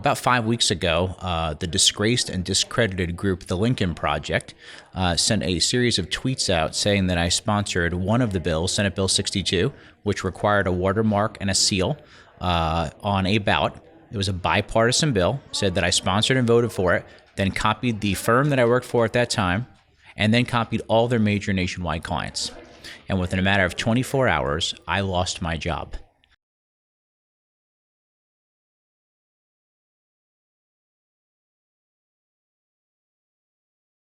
About 5 weeks ago, the disgraced and discredited group, the Lincoln Project, sent a series of tweets out saying that I sponsored one of the bills, Senate Bill 62, which required a watermark and a seal on a ballot. It was a bipartisan bill, said that I sponsored and voted for it, then copied the firm that I worked for at that time, and then copied all their major nationwide clients. And within a matter of 24 hours, I lost my job.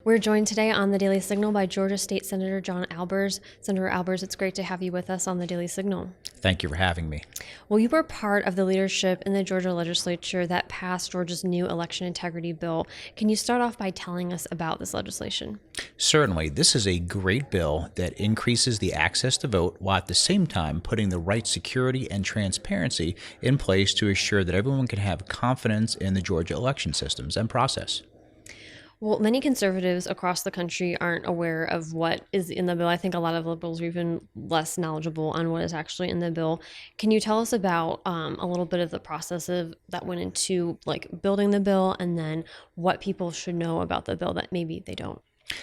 We're joined today on the Daily Signal by Georgia State Senator John Albers. Senator Albers, it's great to have you with us on the Daily Signal. Thank you for having me. Well, you were part of the leadership in the Georgia legislature that passed Georgia's new election integrity bill. Can you start off by telling us about this legislation? Certainly. This is a great bill that increases the access to vote while at the same time putting the right security and transparency in place to assure that everyone can have confidence in the Georgia election systems and process. Well, many conservatives across the country aren't aware of what is in the bill. I think a lot of liberals are even less knowledgeable on what is actually in the bill. Can you tell us about a little bit of the process that went into building the bill, and then what people should know about the bill that maybe they don't?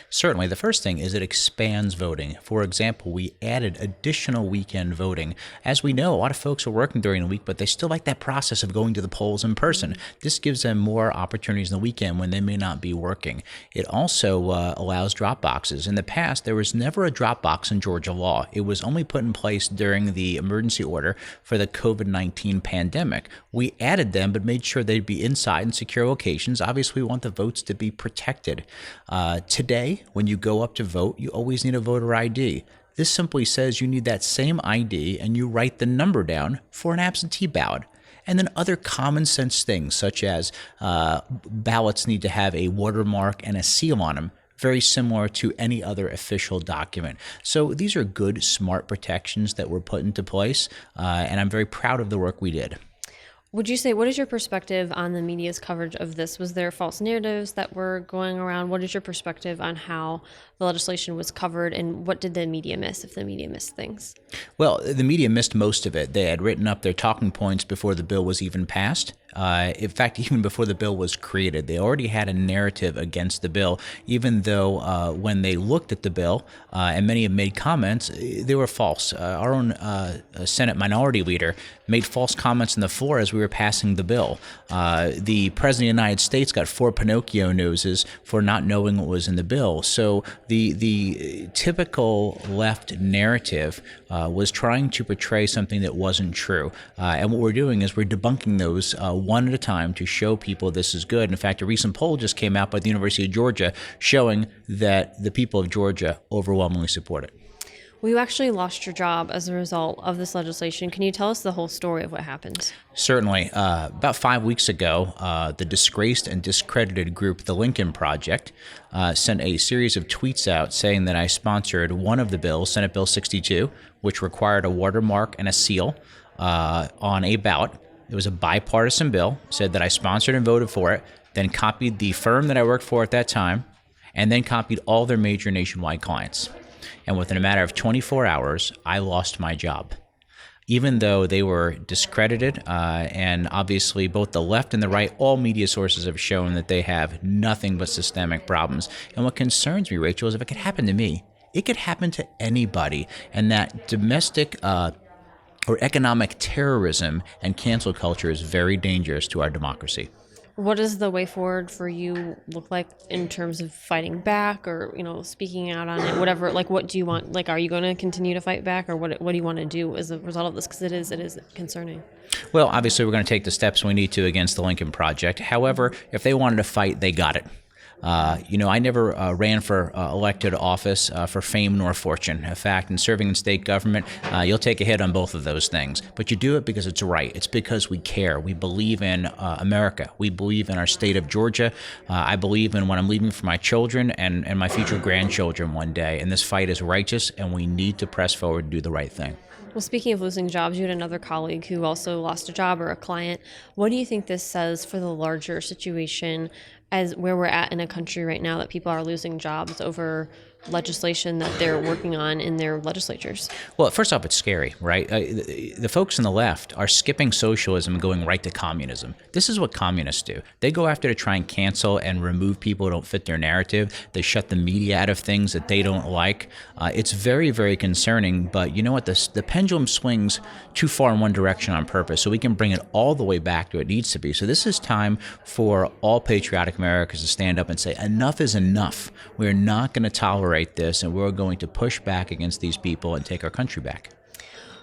Certainly. The first thing is it expands voting. For example, we added additional weekend voting. As we know, a lot of folks are working during the week, but they still like that process of going to the polls in person. This gives them more opportunities in the weekend when they may not be working. It also allows drop boxes. In the past, there was never a drop box in Georgia law. It was only put in place during the emergency order for the COVID-19 pandemic. We added them, but made sure they'd be inside in secure locations. Obviously, we want the votes to be protected. Today, when you go up to vote, you always need a voter ID. This simply says you need that same ID and you write the number down for an absentee ballot. And then other common sense things such as ballots need to have a watermark and a seal on them, very similar to any other official document. So these are good, smart protections that were put into place, and I'm very proud of the work we did. Would you say, what is your perspective on the media's coverage of this? Was there false narratives that were going around? What is your perspective on how the legislation was covered, and what did the media miss, if the media missed things? Well, the media missed most of it. They had written up their talking points before the bill was even passed. In fact, even before the bill was created, they already had a narrative against the bill, even though when they looked at the bill, and many have made comments, they were false. Our own Senate Minority Leader made false comments on the floor as we were passing the bill. The President of the United States got 4 Pinocchio noses for not knowing what was in the bill. So the typical left narrative was trying to portray something that wasn't true. And what we're doing is we're debunking those one at a time to show people this is good. In fact, a recent poll just came out by the University of Georgia showing that the people of Georgia overwhelmingly support it. Well, you actually lost your job as a result of this legislation. Can you tell us the whole story of what happened? Certainly. About 5 weeks ago, the disgraced and discredited group, the Lincoln Project, sent a series of tweets out saying that I sponsored one of the bills, Senate Bill 62, which required a watermark and a seal on a ballot. It was a bipartisan bill, said that I sponsored and voted for it, then copied the firm that I worked for at that time, and then copied all their major nationwide clients. And within a matter of 24 hours, I lost my job. Even though they were discredited, and obviously both the left and the right, all media sources have shown that they have nothing but systemic problems. And what concerns me, Rachel, is if it could happen to me, it could happen to anybody. And that domestic or economic terrorism and cancel culture is very dangerous to our democracy. What does the way forward for you look like in terms of fighting back, or speaking out on it, whatever? What do you want? Are you going to continue to fight back, or what do you want to do as a result of this? Because it is concerning. Well, obviously we're going to take the steps we need to against the Lincoln Project. However, if they wanted to fight, they got it. I never ran for elected office for fame nor fortune. In fact, in serving in state government, you'll take a hit on both of those things. But you do it because it's right. It's because we care. We believe in America. We believe in our state of Georgia. I believe in what I'm leaving for my children and my future grandchildren one day. And this fight is righteous, and we need to press forward and do the right thing. Well, speaking of losing jobs, you had another colleague who also lost a job, or a client. What do you think this says for the larger situation as where we're at in a country right now, that people are losing jobs over legislation that they're working on in their legislatures? Well, first off, it's scary, right? The folks on the left are skipping socialism and going right to communism. This is what communists do. They go after to try and cancel and remove people who don't fit their narrative. They shut the media out of things that they don't like. It's very, very concerning. But you know what? The pendulum swings too far in one direction on purpose, so we can bring it all the way back to what it needs to be. So this is time for all patriotic Americans to stand up and say, enough is enough. We're not going to tolerate this, and we're going to push back against these people and take our country back.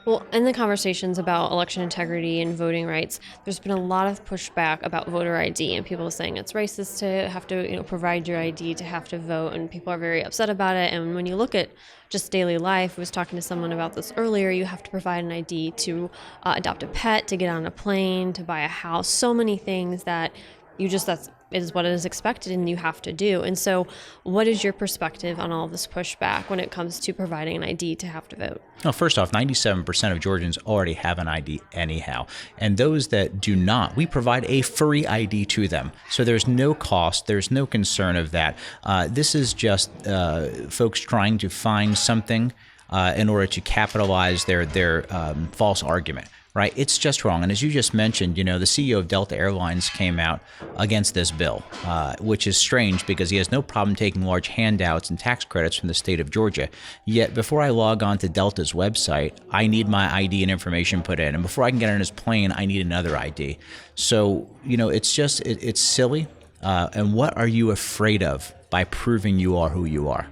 Well, in the conversations about election integrity and voting rights, there's been a lot of pushback about voter ID and people saying it's racist to have to, provide your ID to have to vote, and people are very upset about it. And when you look at just daily life, I was talking to someone about this earlier, you have to provide an ID to adopt a pet, to get on a plane, to buy a house, so many things that that is what is expected and you have to do. And so what is your perspective on all of this pushback when it comes to providing an ID to have to vote? Well, first off, 97% of Georgians already have an ID anyhow. And those that do not, we provide a free ID to them. So there's no cost, there's no concern of that. This is just folks trying to find something in order to capitalize their false argument. Right, it's just wrong. And as you just mentioned, the CEO of Delta Airlines came out against this bill, which is strange because he has no problem taking large handouts and tax credits from the state of Georgia. Yet before I log on to Delta's website, I need my ID and information put in. And before I can get on his plane, I need another ID. So, it's silly. And what are you afraid of by proving you are who you are?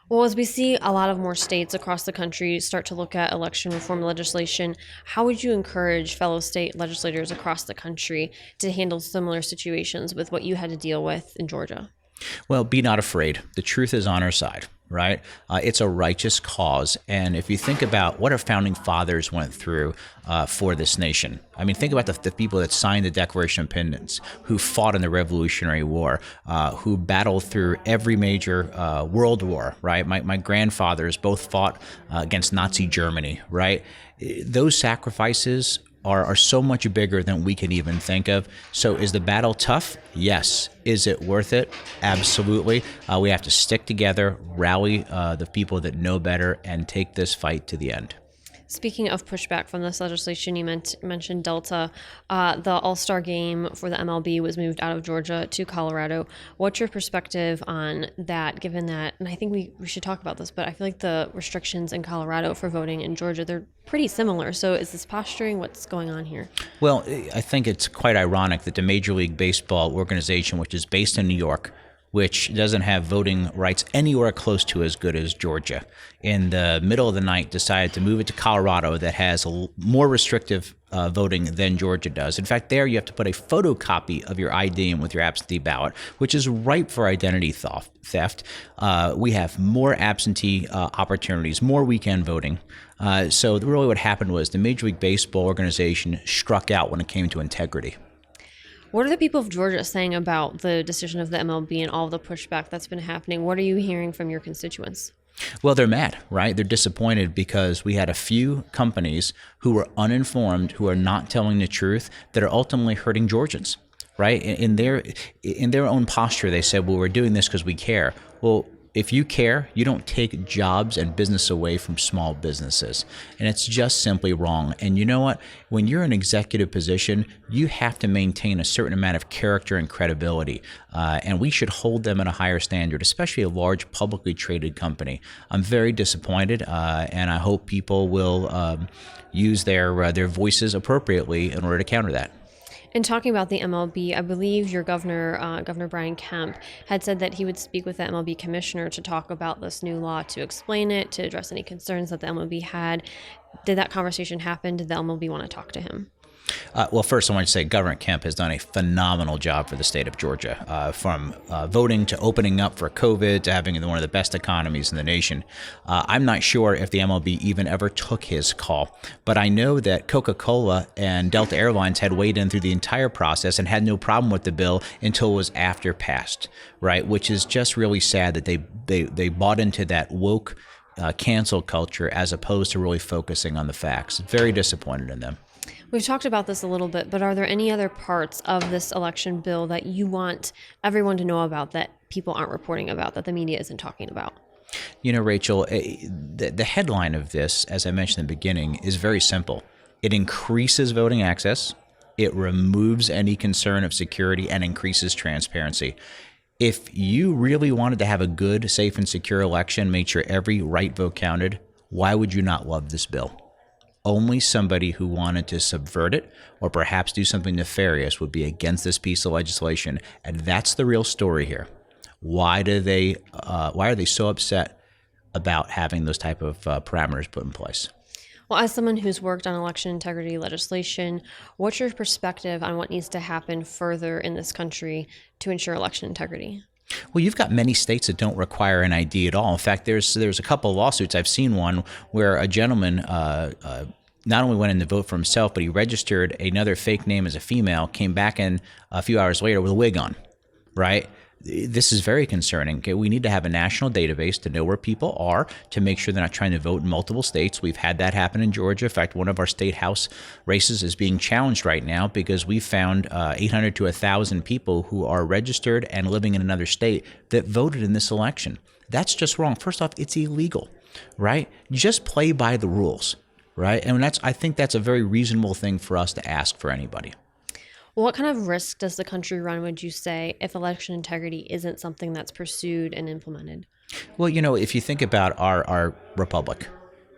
Well, as we see a lot of more states across the country start to look at election reform legislation, how would you encourage fellow state legislators across the country to handle similar situations with what you had to deal with in Georgia? Well, be not afraid. The truth is on our side, right? It's a righteous cause. And if you think about what our founding fathers went through for this nation, I mean, think about the people that signed the Declaration of Independence, who fought in the Revolutionary War, who battled through every major world war, right? My grandfathers both fought against Nazi Germany, right? Those sacrifices are so much bigger than we can even think of. So is the battle tough? Yes. Is it worth it? Absolutely. We have to stick together, rally the people that know better, and take this fight to the end. Speaking of pushback from this legislation, you mentioned Delta. The All-Star game for the MLB was moved out of Georgia to Colorado. What's your perspective on that, given that, and I think we should talk about this, but I feel like the restrictions in Colorado for voting in Georgia, they're pretty similar. So is this posturing? What's going on here? Well, I think it's quite ironic that the Major League Baseball organization, which is based in New York, which doesn't have voting rights anywhere close to as good as Georgia, in the middle of the night decided to move it to Colorado that has more restrictive voting than Georgia does. In fact, there you have to put a photocopy of your ID in with your absentee ballot, which is ripe for identity theft. We have more absentee opportunities, more weekend voting. So really what happened was the Major League Baseball organization struck out when it came to integrity. What are the people of Georgia saying about the decision of the MLB and all the pushback that's been happening? What are you hearing from your constituents? Well, they're mad, right? They're disappointed because we had a few companies who were uninformed, who are not telling the truth, that are ultimately hurting Georgians, right? In their own posture, they said, well, we're doing this because we care. Well, if you care, you don't take jobs and business away from small businesses. And it's just simply wrong. And you know what? When you're in an executive position, you have to maintain a certain amount of character and credibility. And we should hold them at a higher standard, especially a large publicly traded company. I'm very disappointed, and I hope people will use their voices appropriately in order to counter that. In talking about the MLB, I believe your governor, Governor Brian Kemp, had said that he would speak with the MLB commissioner to talk about this new law, to explain it, to address any concerns that the MLB had. Did that conversation happen? Did the MLB want to talk to him? Well, first, I want to say Governor Kemp has done a phenomenal job for the state of Georgia, from voting to opening up for COVID to having one of the best economies in the nation. I'm not sure if the MLB even ever took his call, but I know that Coca-Cola and Delta Airlines had weighed in through the entire process and had no problem with the bill until it was after passed, right? Which is just really sad that they bought into that woke cancel culture as opposed to really focusing on the facts. Very disappointed in them. We've talked about this a little bit, but are there any other parts of this election bill that you want everyone to know about that people aren't reporting about, that the media isn't talking about? You know, Rachel, the headline of this, as I mentioned in the beginning, is very simple. It increases voting access, it removes any concern of security, and increases transparency. If you really wanted to have a good, safe, and secure election, made sure every right vote counted, why would you not love this bill? Only somebody who wanted to subvert it or perhaps do something nefarious would be against this piece of legislation, and that's the real story here. Why are they so upset about having those type of parameters put in place? Well, as someone who's worked on election integrity legislation, what's your perspective on what needs to happen further in this country to ensure election integrity? Well, you've got many states that don't require an ID at all. In fact, there's a couple of lawsuits. I've seen one where a gentleman not only went in to vote for himself, but he registered another fake name as a female, came back in a few hours later with a wig on, right? This is very concerning. Okay, we need to have a national database to know where people are, to make sure they're not trying to vote in multiple states. We've had that happen in Georgia. In fact, one of our state house races is being challenged right now because we found 800 to 1,000 people who are registered and living in another state that voted in this election. That's just wrong. First off, it's illegal, right? Just play by the rules, right? And I think that's a very reasonable thing for us to ask for anybody. Well, what kind of risk does the country run, would you say, if election integrity isn't something that's pursued and implemented? Well, you know, if you think about our republic,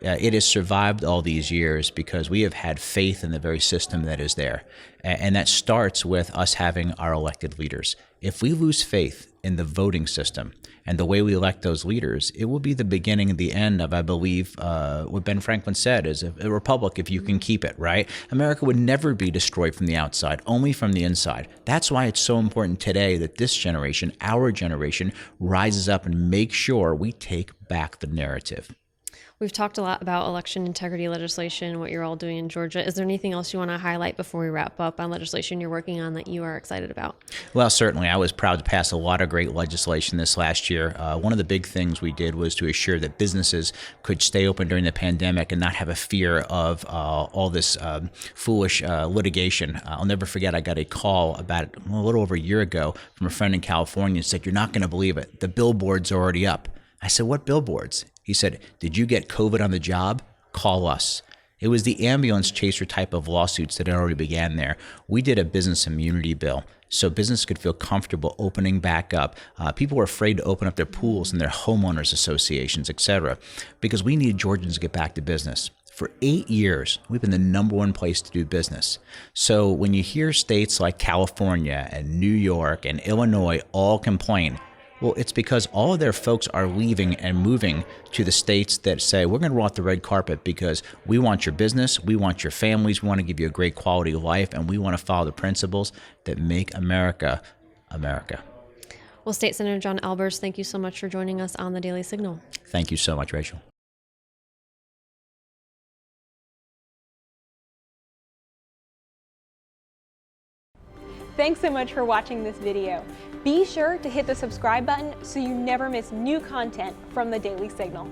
it has survived all these years because we have had faith in the very system that is there. And that starts with us having our elected leaders. If we lose faith in the voting system and the way we elect those leaders, it will be the beginning and the end of, I believe, what Ben Franklin said is a republic if you can keep it, right? America would never be destroyed from the outside, only from the inside. That's why it's so important today that this generation, our generation, rises up and makes sure we take back the narrative. We've talked a lot about election integrity legislation, what you're all doing in Georgia. Is there anything else you want to highlight before we wrap up on legislation you're working on that you are excited about? Well, certainly. I was proud to pass a lot of great legislation this last year. One of the big things we did was to assure that businesses could stay open during the pandemic and not have a fear of all this foolish litigation. I'll never forget, I got a call about a little over a year ago from a friend in California and said, "You're not going to believe it. The billboards are already up." I said, "What billboards?" He said, "Did you get COVID on the job? Call us." It was the ambulance chaser type of lawsuits that had already began there. We did a business immunity bill so business could feel comfortable opening back up. People were afraid to open up their pools and their homeowners associations, etc., because we need Georgians to get back to business. For 8 years, we've been the #1 place to do business. So when you hear states like California and New York and Illinois all complain, well, it's because all of their folks are leaving and moving to the states that say, we're going to roll out the red carpet because we want your business, we want your families, we want to give you a great quality of life, and we want to follow the principles that make America, America. Well, State Senator John Albers, thank you so much for joining us on the Daily Signal. Thank you so much, Rachel. Thanks so much for watching this video. Be sure to hit the subscribe button so you never miss new content from the Daily Signal.